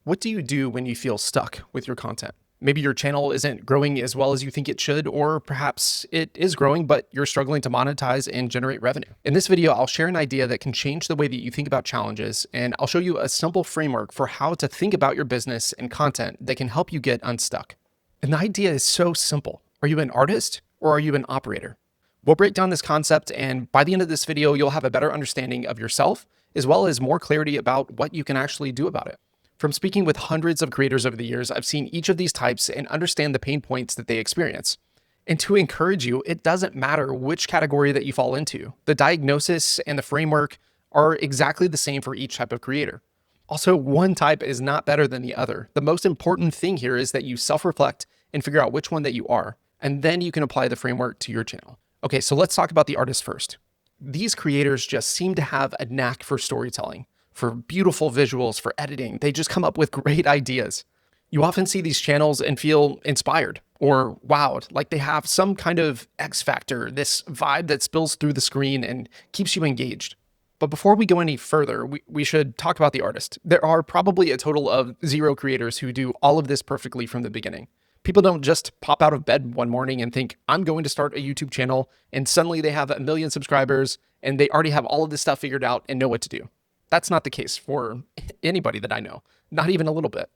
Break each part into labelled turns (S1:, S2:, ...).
S1: What do you do when you feel stuck with your content? Maybe your channel isn't growing as well as you think it should, or perhaps it is growing, but you're struggling to monetize and generate revenue. In this video, I'll share an idea that can change the way that you think about challenges, and I'll show you a simple framework for how to think about your business and content that can help you get unstuck. And the idea is so simple. Are you an artist or are you an operator? We'll break down this concept, and by the end of this video, you'll have a better understanding of yourself, as well as more clarity about what you can actually do about it. From speaking with hundreds of creators over the years, I've seen each of these types and understand the pain points that they experience. And to encourage you, it doesn't matter which category that you fall into. The diagnosis and the framework are exactly the same for each type of creator. Also, one type is not better than the other. The most important thing here is that you self-reflect and figure out which one that you are, and then you can apply the framework to your channel. Okay, so let's talk about the artist first. These creators just seem to have a knack for storytelling, for beautiful visuals, for editing. They just come up with great ideas. You often see these channels and feel inspired or wowed, like they have some kind of X factor, this vibe that spills through the screen and keeps you engaged. But before we go any further, we should talk about the artist. There are probably a total of 0 creators who do all of this perfectly from the beginning. People don't just pop out of bed one morning and think, I'm going to start a YouTube channel, and suddenly they have 1 million subscribers and they already have all of this stuff figured out and know what to do. That's not the case for anybody that I know, not even a little bit.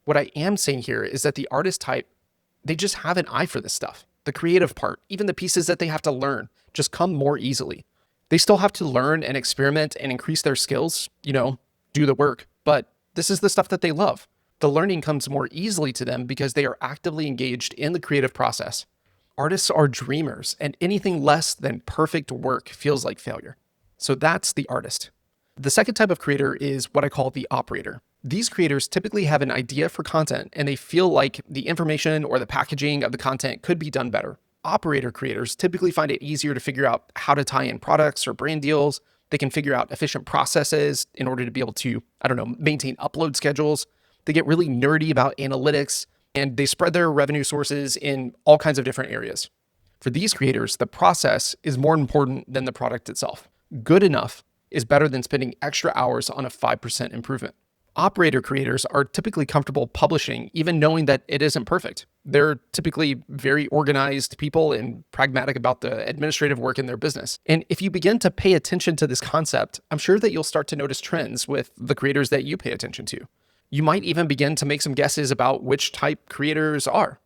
S1: What I am saying here is that the artist type, they just have an eye for this stuff. The creative part, even the pieces that they have to learn, just come more easily. They still have to learn and experiment and increase their skills, do the work, but this is the stuff that they love. The learning comes more easily to them because they are actively engaged in the creative process. Artists are dreamers, and anything less than perfect work feels like failure. So that's the artist. The second type of creator is what I call the operator. These creators typically have an idea for content and they feel like the information or the packaging of the content could be done better. Operator creators typically find it easier to figure out how to tie in products or brand deals. They can figure out efficient processes in order to be able to, maintain upload schedules. They get really nerdy about analytics and they spread their revenue sources in all kinds of different areas. For these creators, the process is more important than the product itself. Good enough is better than spending extra hours on a 5% improvement. Operator creators are typically comfortable publishing, even knowing that it isn't perfect. They're typically very organized people and pragmatic about the administrative work in their business. And if you begin to pay attention to this concept, I'm sure that you'll start to notice trends with the creators that you pay attention to. You might even begin to make some guesses about which type creators are.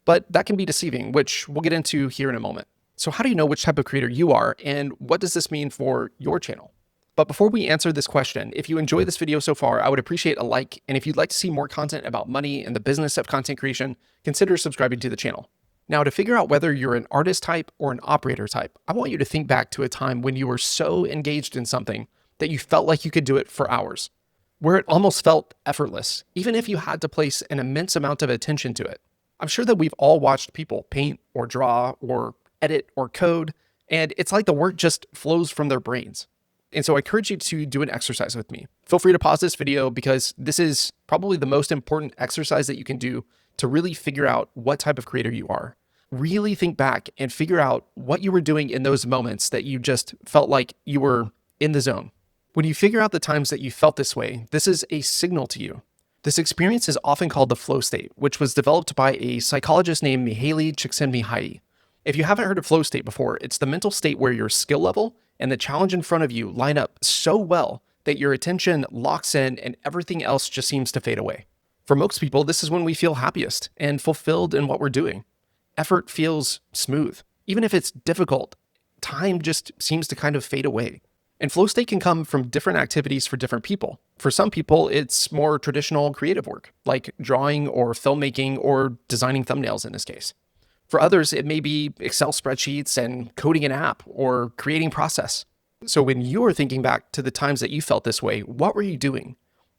S1: But that can be deceiving, which we'll get into here in a moment. So how do you know which type of creator you are, and what does this mean for your channel? But before we answer this question, if you enjoy this video so far, I would appreciate a like. And if you'd like to see more content about money and the business of content creation, consider subscribing to the channel. Now, to figure out whether you're an artist type or an operator type, I want you to think back to a time when you were so engaged in something that you felt like you could do it for hours, where it almost felt effortless, even if you had to place an immense amount of attention to it. I'm sure that we've all watched people paint or draw or edit or code, and it's like the work just flows from their brains. And so I encourage you to do an exercise with me. Feel free to pause this video because this is probably the most important exercise that you can do to really figure out what type of creator you are. Really think back and figure out what you were doing in those moments that you just felt like you were in the zone. When you figure out the times that you felt this way, this is a signal to you. This experience is often called the flow state, which was developed by a psychologist named Mihaly Csikszentmihalyi. If you haven't heard of flow state before, it's the mental state where your skill level and the challenge in front of you line up so well that your attention locks in and everything else just seems to fade away. For most people, this is when we feel happiest and fulfilled in what we're doing. Effort feels smooth. Even if it's difficult, time just seems to kind of fade away. And flow state can come from different activities for different people. For some people, it's more traditional creative work, like drawing or filmmaking or designing thumbnails in this case. For others, it may be Excel spreadsheets and coding an app or creating process. So when you're thinking back to the times that you felt this way, what were you doing?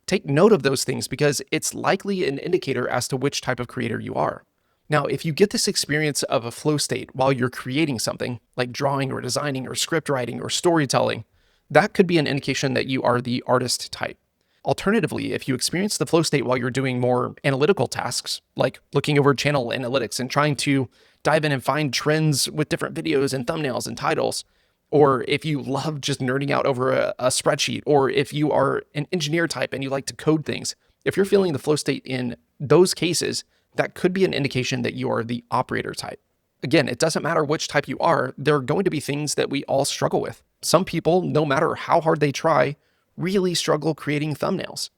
S1: Take note of those things because it's likely an indicator as to which type of creator you are. Now, if you get this experience of a flow state while you're creating something like drawing or designing or script writing or storytelling, that could be an indication that you are the artist type. Alternatively, if you experience the flow state while you're doing more analytical tasks, like looking over channel analytics and trying to dive in and find trends with different videos and thumbnails and titles, or if you love just nerding out over a spreadsheet, or if you are an engineer type and you like to code things, If you're feeling the flow state in those cases, that could be an indication that you are the operator type. Again, it doesn't matter which type you are, there are going to be things that we all struggle with. Some people, no matter how hard they try, really struggle creating thumbnails.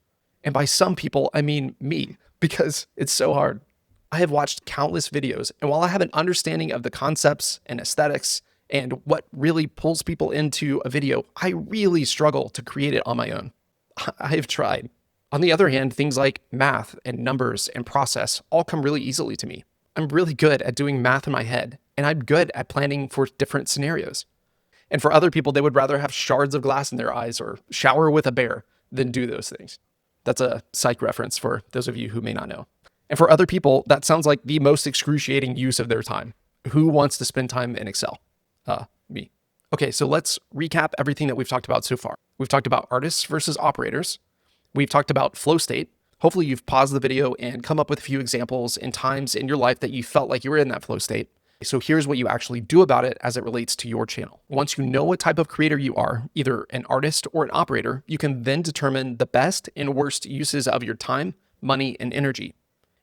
S1: And by some people, I mean me, because it's so hard. I have watched countless videos, and while I have an understanding of the concepts and aesthetics and what really pulls people into a video, I really struggle to create it on my own. I've tried. On the other hand, things like math and numbers and process all come really easily to me. I'm really good at doing math in my head, and I'm good at planning for different scenarios. And for other people, they would rather have shards of glass in their eyes or shower with a bear than do those things. That's a psych reference for those of you who may not know. And for other people, that sounds like the most excruciating use of their time. Who wants to spend time in Excel? Me. Okay, so let's recap everything that we've talked about so far. We've talked about artists versus operators. We've talked about flow state. Hopefully you've paused the video and come up with a few examples and times in your life that you felt like you were in that flow state. So here's what you actually do about it as it relates to your channel. Once you know what type of creator you are, either an artist or an operator, you can then determine the best and worst uses of your time, money, and energy.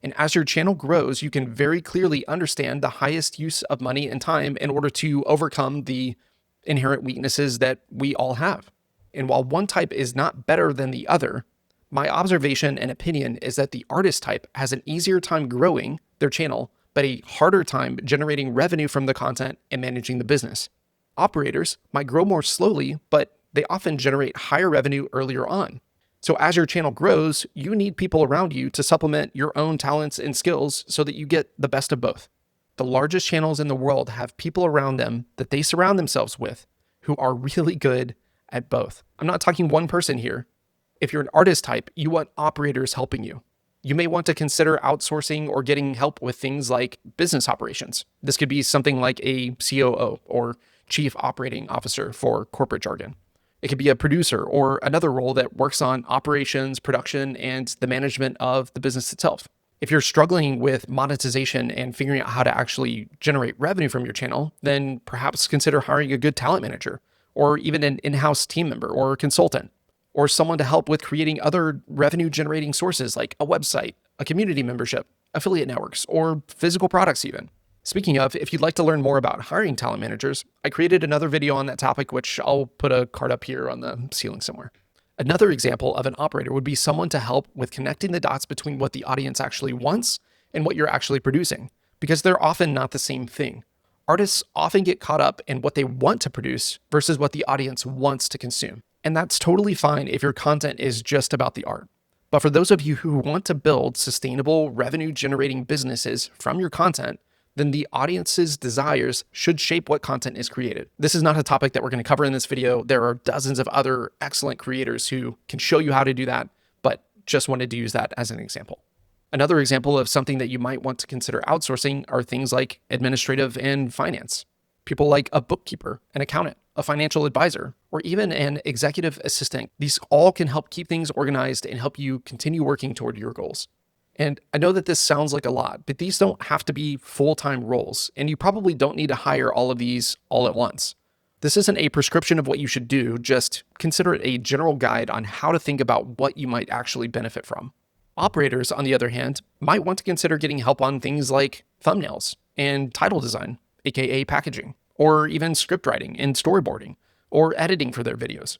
S1: And as your channel grows, you can very clearly understand the highest use of money and time in order to overcome the inherent weaknesses that we all have. And while one type is not better than the other, my observation and opinion is that the artist type has an easier time growing their channel, but a harder time generating revenue from the content and managing the business. Operators might grow more slowly, but they often generate higher revenue earlier on. So as your channel grows, you need people around you to supplement your own talents and skills so that you get the best of both. The largest channels in the world have people around them that they surround themselves with who are really good at both. I'm not talking one person here. If you're an artist type, you want operators helping you. You may want to consider outsourcing or getting help with things like business operations. This could be something like a COO or Chief Operating Officer for corporate jargon. It could be a producer or another role that works on operations, production, and the management of the business itself. If you're struggling with monetization and figuring out how to actually generate revenue from your channel, then perhaps consider hiring a good talent manager or even an in-house team member or consultant, or someone to help with creating other revenue generating sources like a website, a community membership, affiliate networks, or physical products even. Speaking of, if you'd like to learn more about hiring talent managers, I created another video on that topic, which I'll put a card up here on the ceiling somewhere. Another example of an operator would be someone to help with connecting the dots between what the audience actually wants and what you're actually producing, because they're often not the same thing. Artists often get caught up in what they want to produce versus what the audience wants to consume. And that's totally fine if your content is just about the art. But for those of you who want to build sustainable revenue generating businesses from your content, then the audience's desires should shape what content is created. This is not a topic that we're going to cover in this video. There are dozens of other excellent creators who can show you how to do that, but just wanted to use that as an example. Another example of something that you might want to consider outsourcing are things like administrative and finance. People like a bookkeeper, an accountant, a financial advisor, or even an executive assistant. These all can help keep things organized and help you continue working toward your goals. And I know that this sounds like a lot, but these don't have to be full-time roles, and you probably don't need to hire all of these all at once. This isn't a prescription of what you should do, just consider it a general guide on how to think about what you might actually benefit from. Operators, on the other hand, might want to consider getting help on things like thumbnails and title design, aka packaging, or even script writing and storyboarding, or editing for their videos.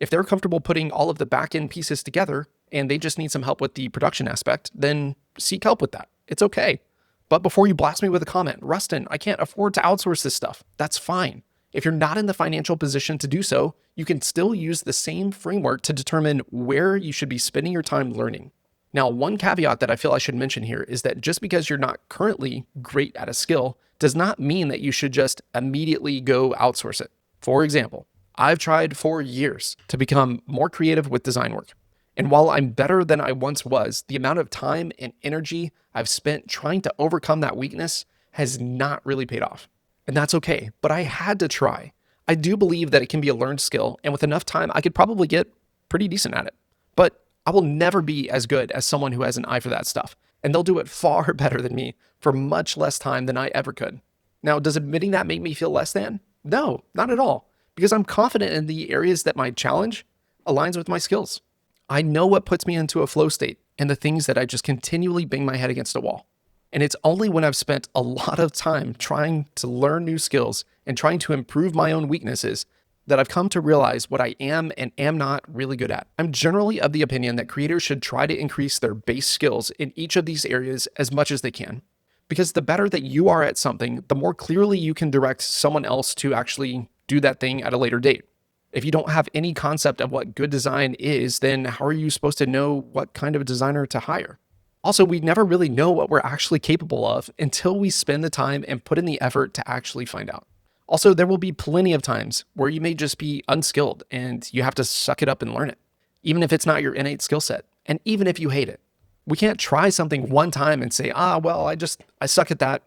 S1: If they're comfortable putting all of the back-end pieces together and they just need some help with the production aspect, then seek help with that. It's okay. But before you blast me with a comment, Rustin, I can't afford to outsource this stuff. That's fine. If you're not in the financial position to do so, you can still use the same framework to determine where you should be spending your time learning. Now, one caveat that I feel I should mention here is that just because you're not currently great at a skill does not mean that you should just immediately go outsource it. For example, I've tried for years to become more creative with design work. And while I'm better than I once was, the amount of time and energy I've spent trying to overcome that weakness has not really paid off. And that's okay, but I had to try. I do believe that it can be a learned skill, and with enough time, I could probably get pretty decent at it. But I will never be as good as someone who has an eye for that stuff, and they'll do it far better than me for much less time than I ever could. Now, does admitting that make me feel less than? No, not at all, because I'm confident in the areas that my challenge aligns with my skills. I know what puts me into a flow state and the things that I just continually bang my head against a wall. And it's only when I've spent a lot of time trying to learn new skills and trying to improve my own weaknesses that I've come to realize what I am and am not really good at. I'm generally of the opinion that creators should try to increase their base skills in each of these areas as much as they can. Because the better that you are at something, the more clearly you can direct someone else to actually do that thing at a later date. If you don't have any concept of what good design is, then how are you supposed to know what kind of designer to hire? Also, we never really know what we're actually capable of until we spend the time and put in the effort to actually find out. Also, there will be plenty of times where you may just be unskilled and you have to suck it up and learn it, even if it's not your innate skill set, and even if you hate it. We can't try something one time and say, well, I suck at that.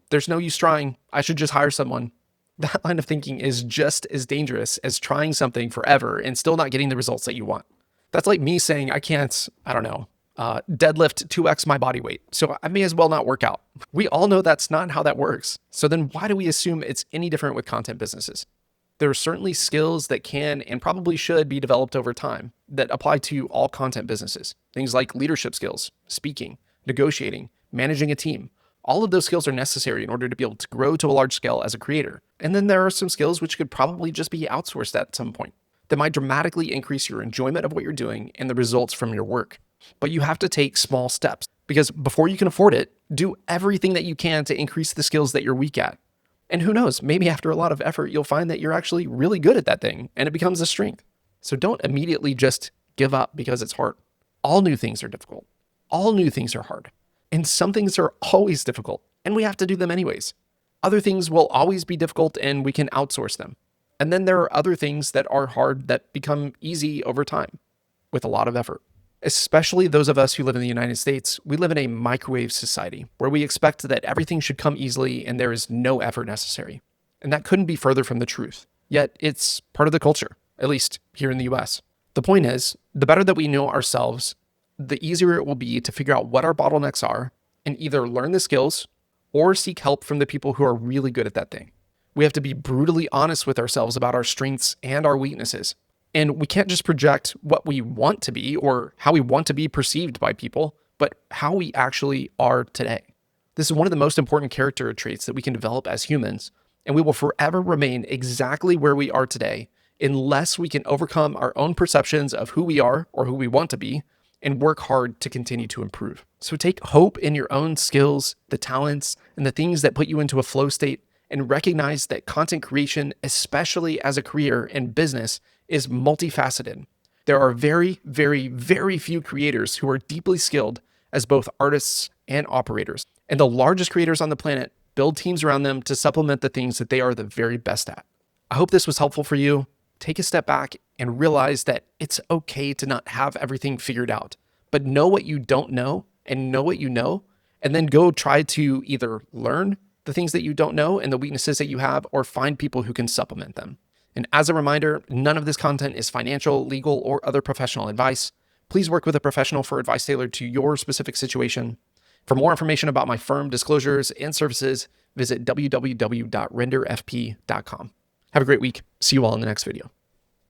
S1: There's no use trying. I should just hire someone. That line of thinking is just as dangerous as trying something forever and still not getting the results that you want. That's like me saying I can't, deadlift 2x my body weight, so I may as well not work out. We all know that's not how that works. So then why do we assume it's any different with content businesses? There are certainly skills that can and probably should be developed over time that apply to all content businesses. Things like leadership skills, speaking, negotiating, managing a team. All of those skills are necessary in order to be able to grow to a large scale as a creator. And then there are some skills which could probably just be outsourced at some point that might dramatically increase your enjoyment of what you're doing and the results from your work. But you have to take small steps because before you can afford it, do everything that you can to increase the skills that you're weak at. And who knows, maybe after a lot of effort, you'll find that you're actually really good at that thing and it becomes a strength. So don't immediately just give up because it's hard. All new things are difficult. All new things are hard. And some things are always difficult and we have to do them anyways. Other things will always be difficult and we can outsource them. And then there are other things that are hard that become easy over time with a lot of effort. Especially those of us who live in the United States, we live in a microwave society where we expect that everything should come easily and there is no effort necessary. And that couldn't be further from the truth. Yet it's part of the culture, at least here in the US. The point is, the better that we know ourselves, the easier it will be to figure out what our bottlenecks are and either learn the skills or seek help from the people who are really good at that thing. We have to be brutally honest with ourselves about our strengths and our weaknesses. And we can't just project what we want to be or how we want to be perceived by people, but how we actually are today. This is one of the most important character traits that we can develop as humans, and we will forever remain exactly where we are today unless we can overcome our own perceptions of who we are or who we want to be and work hard to continue to improve. So take hope in your own skills, the talents, and the things that put you into a flow state, and recognize that content creation, especially as a career and business, is multifaceted. There are very, very, very few creators who are deeply skilled as both artists and operators. And the largest creators on the planet build teams around them to supplement the things that they are the very best at. I hope this was helpful for you. Take a step back and realize that it's okay to not have everything figured out, but know what you don't know and know what you know, and then go try to either learn the things that you don't know and the weaknesses that you have, or find people who can supplement them. And as a reminder, none of this content is financial, legal, or other professional advice. Please work with a professional for advice tailored to your specific situation. For more information about my firm, disclosures, and services, visit www.renderfp.com. Have a great week. See you all in the next video.